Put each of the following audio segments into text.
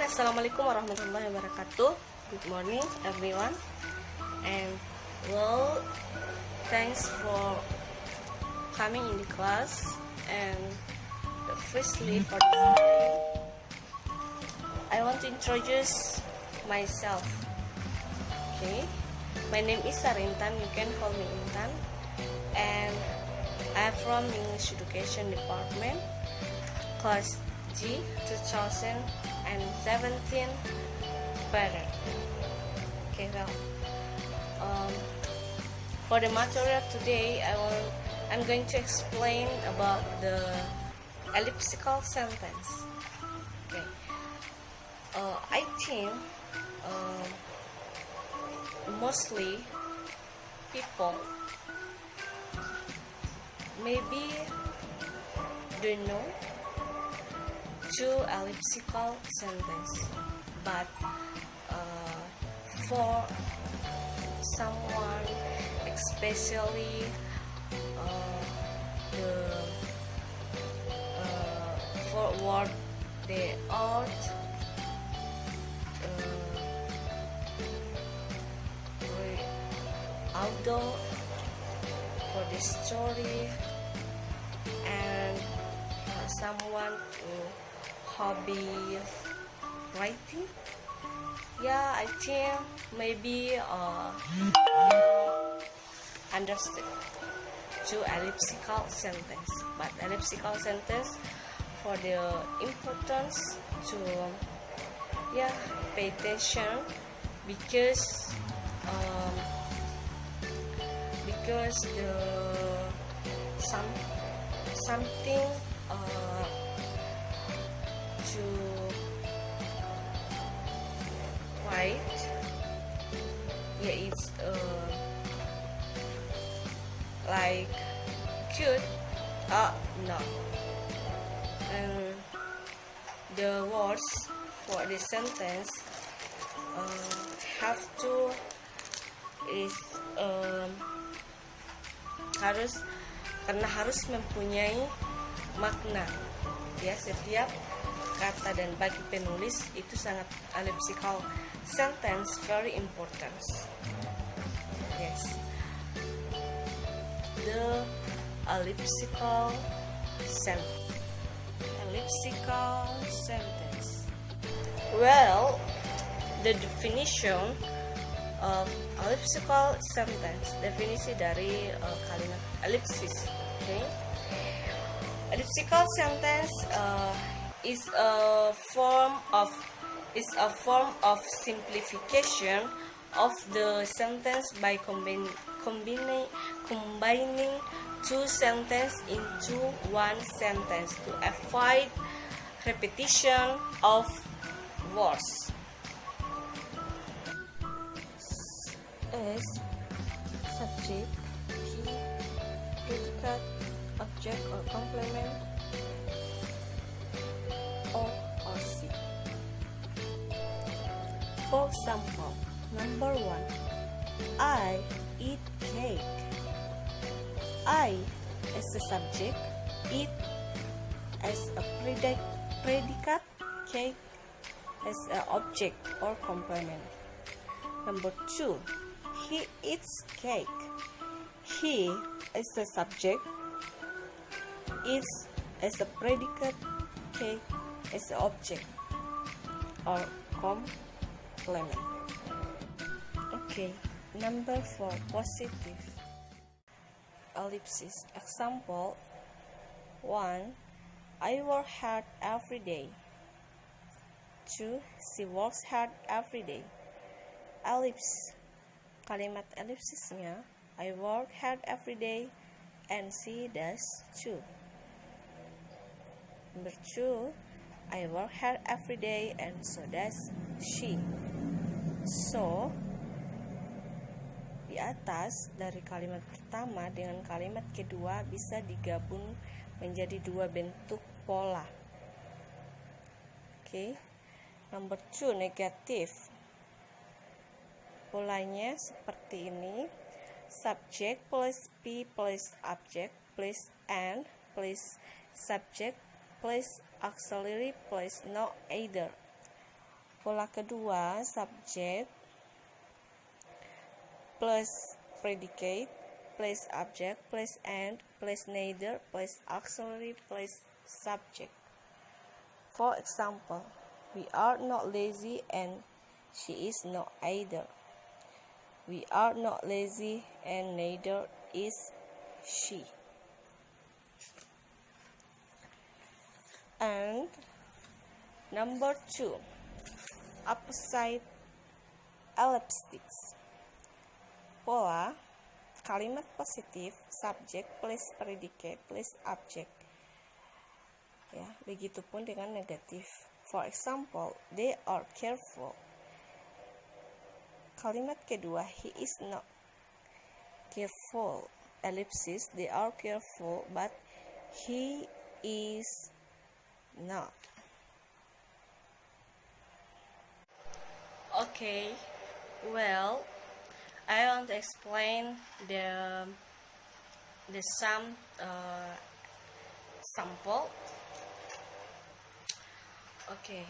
Assalamualaikum warahmatullahi wabarakatuh. Good morning everyone, and thanks for coming in the class. And firstly, for this day, I want to introduce myself. Okay, my name is Sarintan. You can call me Intan, and I'm from English Education Department, class G 2017 pattern. Okay, for the material today, I'm going to explain about the elliptical sentence. Okay, I think mostly people maybe don't know two elliptical sentence, but for someone, especially the for word the art, outdoor, for the story, and someone hobby writing. Yeah, I think maybe understood to elliptical sentence, but elliptical sentence for the importance to pay attention, because the something to write, it's like cute, no, and the words for the sentence have to is harus mempunyai makna, ya. Setiap kata, dan bagi penulis itu sangat elliptical sentence very important. Yes, the elliptical sentence. Well, the definition of elliptical sentence, definisi dari kalimat ellipsis. Okay, elliptical sentence is a form of simplification of the sentence by combining two sentences into one sentence to avoid repetition of words. S, subject, P, predicate, object or complement, O or C. For example, number 1, I eat cake. I as a subject, eat as a predicate, cake as an object or complement. Number 2, he eats cake. He as a subject, eats as a predicate, cake as an object or complement. Okay, number 4, positive ellipsis. Example 1, I work hard every day. 2, she works hard every day. Ellipse, kalimat ellipsisnya, I work hard every day and she does too. Number 2, I work hard every day and so does she. So, di atas dari kalimat pertama dengan kalimat kedua bisa digabung menjadi dua bentuk pola. Okay. Number 2, negatif. Polanya seperti ini: subject plus P plus object plus and plus subject plus auxiliary plus no either. Pola kedua, subject plus predicate plus object plus and plus neither plus auxiliary plus subject. For example, we are not lazy and she is not either. We are not lazy and neither is she. And number 2, opposite elliptics. Pola kalimat positif, subject plus predicate plus object. Ya, begitupun dengan negatif. For example, they are careful. Kalimat kedua, he is not careful. Ellipsis, they are careful but he is not. Okay, well, I want to explain the some sample. Okay,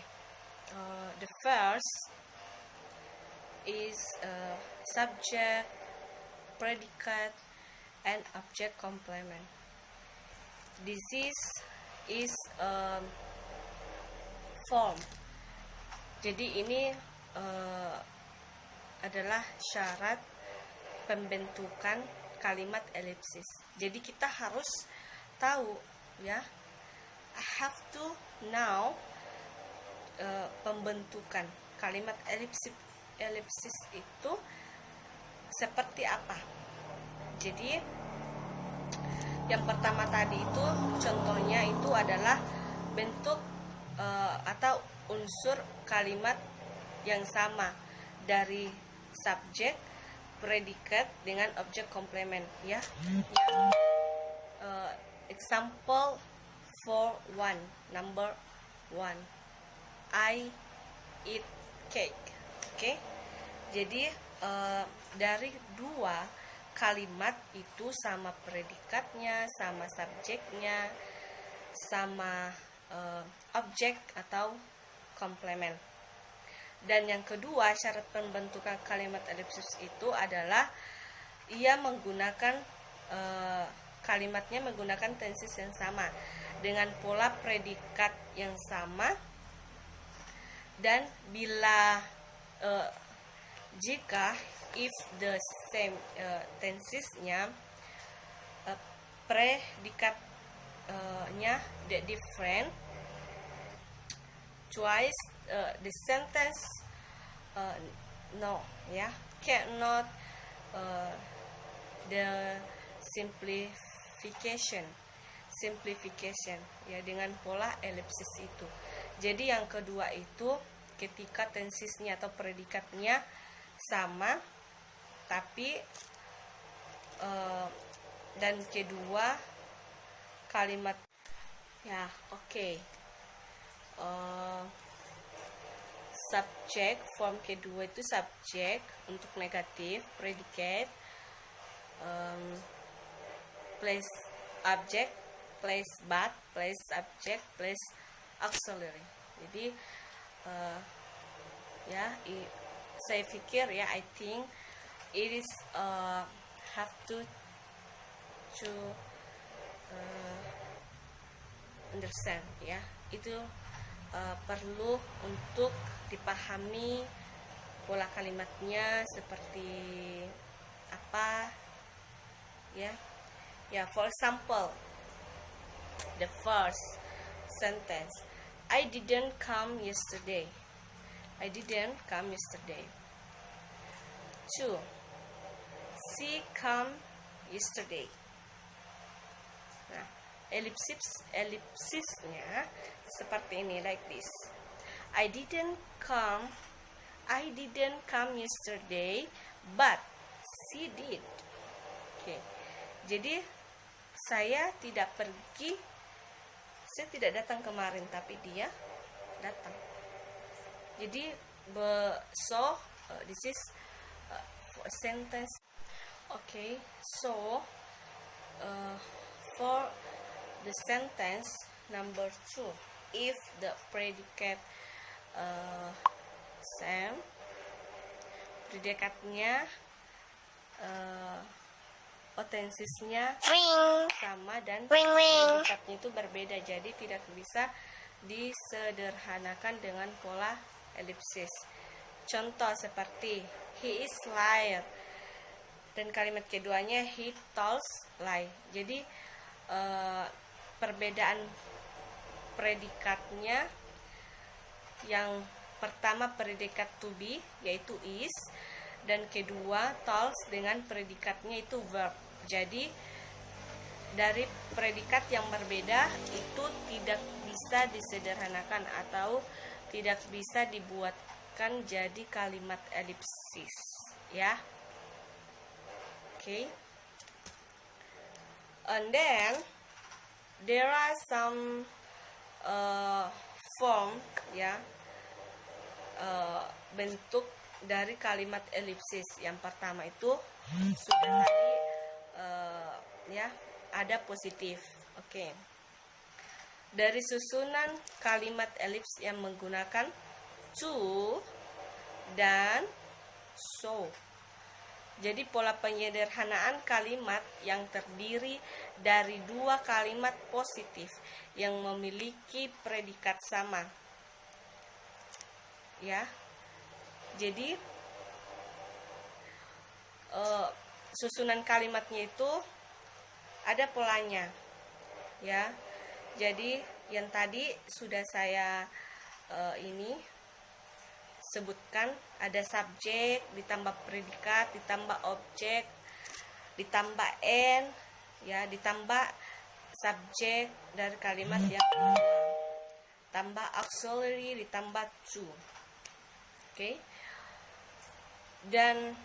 the first is subject, predicate, and object complement. This is form. Jadi ini adalah syarat pembentukan kalimat elipsis. Jadi kita harus tahu, ya, I have to know pembentukan kalimat elipsis itu seperti apa. Jadi yang pertama tadi itu contohnya itu adalah bentuk atau unsur kalimat yang sama dari subjek, predikat dengan objek komplement, ya. Example for number 1, I eat cake. Oke. Jadi dari dua kalimat itu sama predikatnya, sama subjeknya, sama objek atau komplement. Dan yang kedua, syarat pembentukan kalimat elipsis itu adalah ia menggunakan kalimatnya menggunakan tenses yang sama dengan pola predikat yang sama, dan bila jika if the same tensesnya predikatnya different twice the sentence no, ya, cannot the simplification ya dengan pola elipsis itu. Jadi yang kedua itu ketika tensesnya atau predikatnya sama tapi dan kedua kalimat, ya, oke. Subjek, form kedua itu subjek untuk negatif, predicate plus object plus but plus subject plus auxiliary. Jadi ya, saya pikir, ya, I think it is have to understand, ya, itu perlu untuk dipahami pola kalimatnya seperti apa, ya. Ya, for example, the first sentence, I didn't come yesterday. 2, she come yesterday. Nah, elipsisnya seperti ini, like this. I didn't come yesterday, but she did. Oke. Jadi saya tidak datang kemarin, tapi dia datang. Jadi this is a sentence. Okay, so for the sentence number 2, if the predicate same. Predikatnya otensisnya sama dan predikatnya itu berbeda, jadi tidak bisa disederhanakan dengan pola elipsis. Contoh seperti he is liar, dan kalimat keduanya he tells lie. Jadi perbedaan predikatnya, yang pertama predikat to be yaitu is, dan kedua tells dengan predikatnya itu verb. Jadi dari predikat yang berbeda itu tidak bisa disederhanakan atau tidak bisa dibuatkan jadi kalimat elipsis, ya. Okay. And then there are some form, ya, bentuk dari kalimat elipsis. Yang pertama itu sudah tadi ya, ada positif. Oke. Dari susunan kalimat elips yang menggunakan to dan so. Jadi pola penyederhanaan kalimat yang terdiri dari dua kalimat positif yang memiliki predikat sama. Ya. Jadi susunan kalimatnya itu ada polanya, ya. Jadi yang tadi sudah saya sebutkan, ada subjek ditambah predikat ditambah objek ditambah and, ya, ditambah subjek dari kalimat yang tambah auxiliary ditambah to. Oke. Dan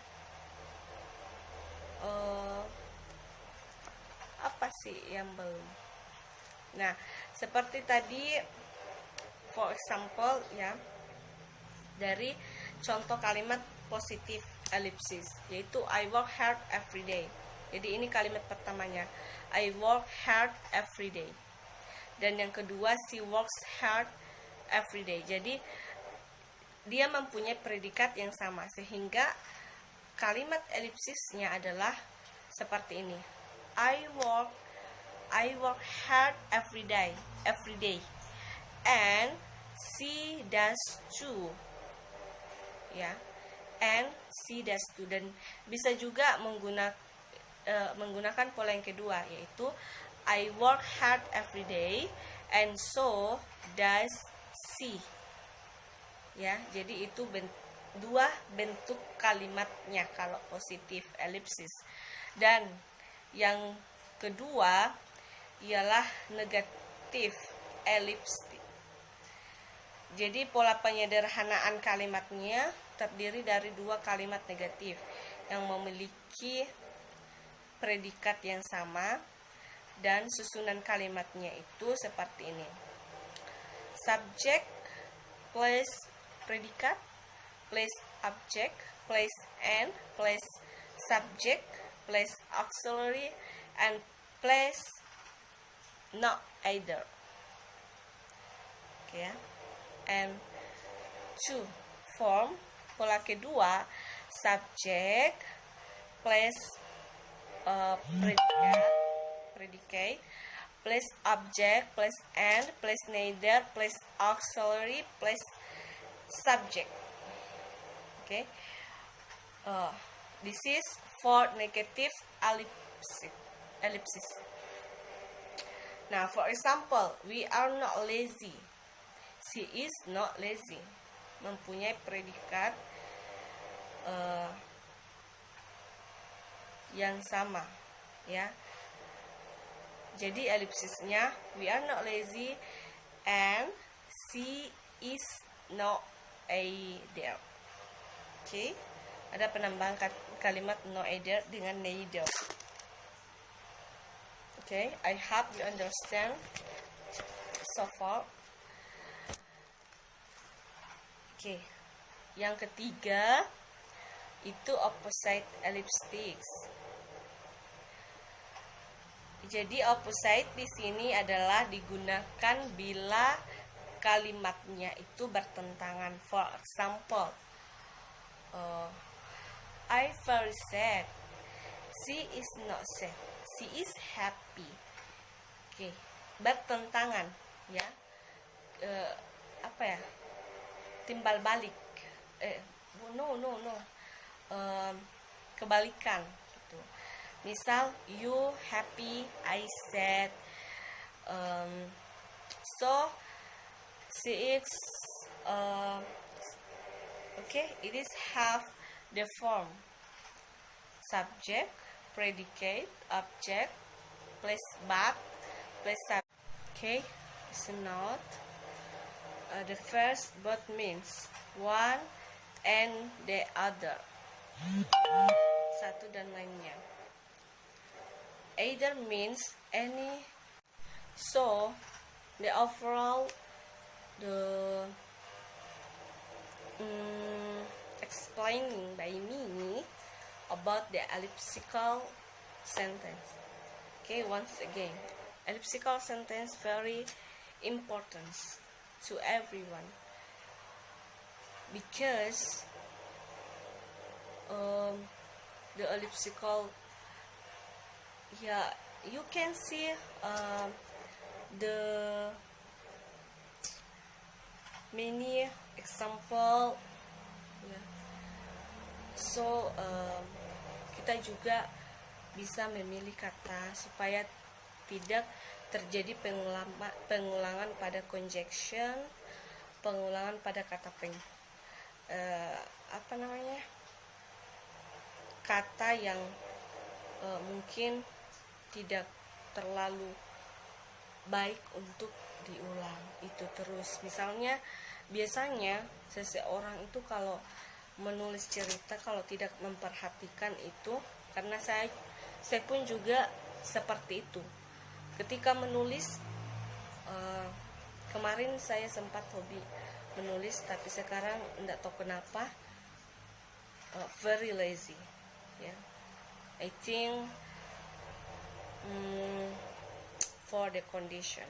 apa sih yang belum? Nah, seperti tadi, for example, ya, dari contoh kalimat positif elipsis, yaitu I work hard every day. Jadi ini kalimat pertamanya, I work hard every day. Dan yang kedua, she works hard every day. Jadi dia mempunyai predikat yang sama, sehingga kalimat elipsisnya adalah seperti ini. I work hard every day, and she does too, ya, and she does too. Dan bisa juga menggunakan pola yang kedua, yaitu I work hard every day and so does she, ya. Jadi itu dua bentuk kalimatnya kalau positif elipsis. Dan yang kedua ialah negatif elipsis. Jadi pola penyederhanaan kalimatnya terdiri dari dua kalimat negatif yang memiliki predikat yang sama, dan susunan kalimatnya itu seperti ini. Subject plus predikat plus object plus and plus subject plus auxiliary and plus not either. Okay, ya. And to form pola kedua, subject plus predicate plus object plus and plus neither plus auxiliary plus subject. Okay, this is for negative ellipsis. Now, for example, we are not lazy. She is not lazy. Mempunyai predikat yang sama, ya. Jadi elipsisnya we are not lazy and she is not either. Oke. Ada penambahan kalimat no either dengan neither. Okay, I hope you understand so far. Okay, yang ketiga itu opposite elliptics. Jadi opposite di sini adalah digunakan bila kalimatnya itu bertentangan. For example, I very sad. She is not sad. She is happy. Oke, bertentangan ya. Apa ya? Timbal balik. No. Kebalikan gitu. Misal you happy, I sad. So she is it is have the form subject, predicate, object, place verb, place subject. Okay, it's not. The first both means one and the other. Satu dan lainnya. Either means any. So the overall explaining by me about the elliptical sentence. Okay, once again, elliptical sentence very important to everyone because the elliptical, you can see the many example. So kita juga bisa memilih kata supaya tidak terjadi pengulangan pada conjunction, pengulangan pada kata kata yang mungkin tidak terlalu baik untuk diulang itu terus. Misalnya biasanya seseorang itu kalau menulis cerita kalau tidak memperhatikan itu, karena saya pun juga seperti itu. Ketika menulis, kemarin saya sempat hobi menulis, tapi sekarang enggak tahu kenapa very lazy. I think for the condition.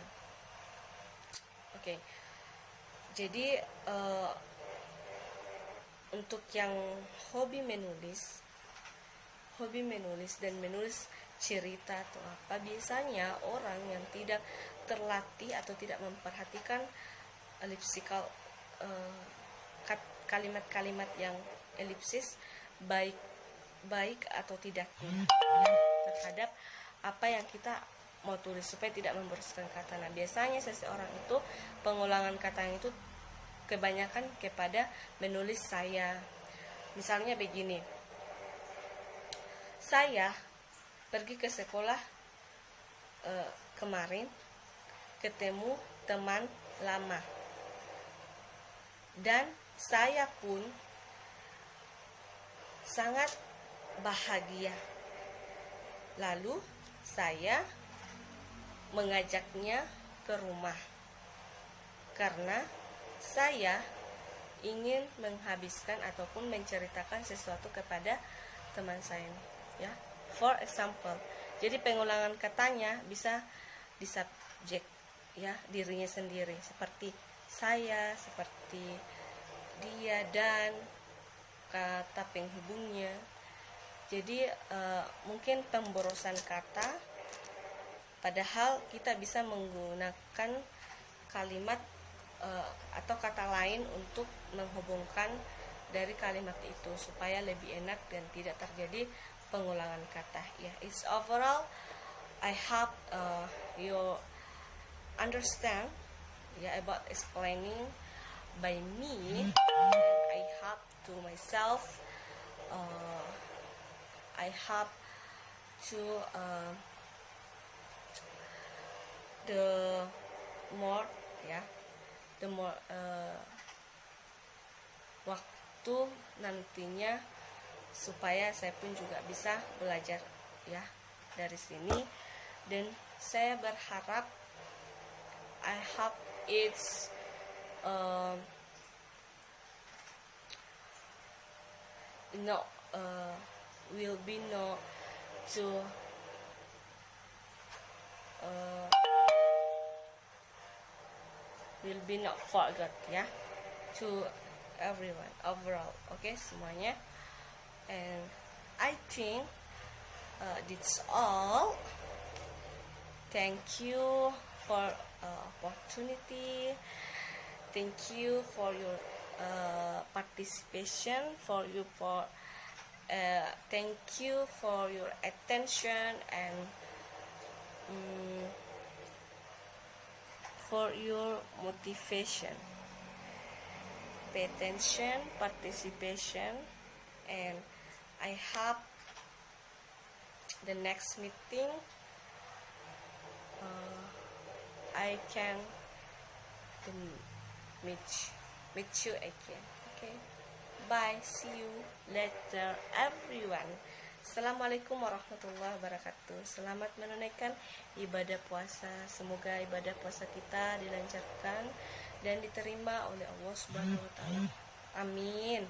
Jadi untuk yang hobi menulis dan menulis cerita atau apa, biasanya orang yang tidak terlatih atau tidak memperhatikan elliptical, kalimat-kalimat yang elipsis baik atau tidaknya terhadap apa yang kita mau tulis supaya tidak memboroskan kata. Nah, biasanya seseorang itu pengulangan kata yang itu kebanyakan kepada menulis saya. Misalnya begini, saya pergi ke sekolah kemarin, ketemu teman lama, dan saya pun sangat bahagia. Lalu saya mengajaknya ke rumah karena saya ingin menghabiskan ataupun menceritakan sesuatu kepada teman saya, ya. For example, jadi pengulangan katanya bisa di subjek, ya, dirinya sendiri, seperti saya, seperti dia, dan kata penghubungnya. Jadi mungkin pemborosan kata, padahal kita bisa menggunakan kalimat atau kata lain untuk menghubungkan dari kalimat itu supaya lebih enak dan tidak terjadi pengulangan kata. It's overall, I hope you understand about explaining by me, and I hope to myself, I hope to the more waktu nantinya supaya saya pun juga bisa belajar, ya, dari sini. Dan saya berharap, I hope it's will be to will be not forgot ya, to everyone overall. Okay, semuanya. And I think that's all. Thank you for opportunity. Thank you for your participation. Thank you for your attention and for your motivation. Pay attention, participation, and I hope the next meeting I can meet you again. Okay, bye, see you later everyone. Assalamualaikum warahmatullahi wabarakatuh. Selamat menunaikan ibadah puasa. Semoga ibadah puasa kita dilancarkan dan diterima oleh Allah Subhanahu wa taala. Amin.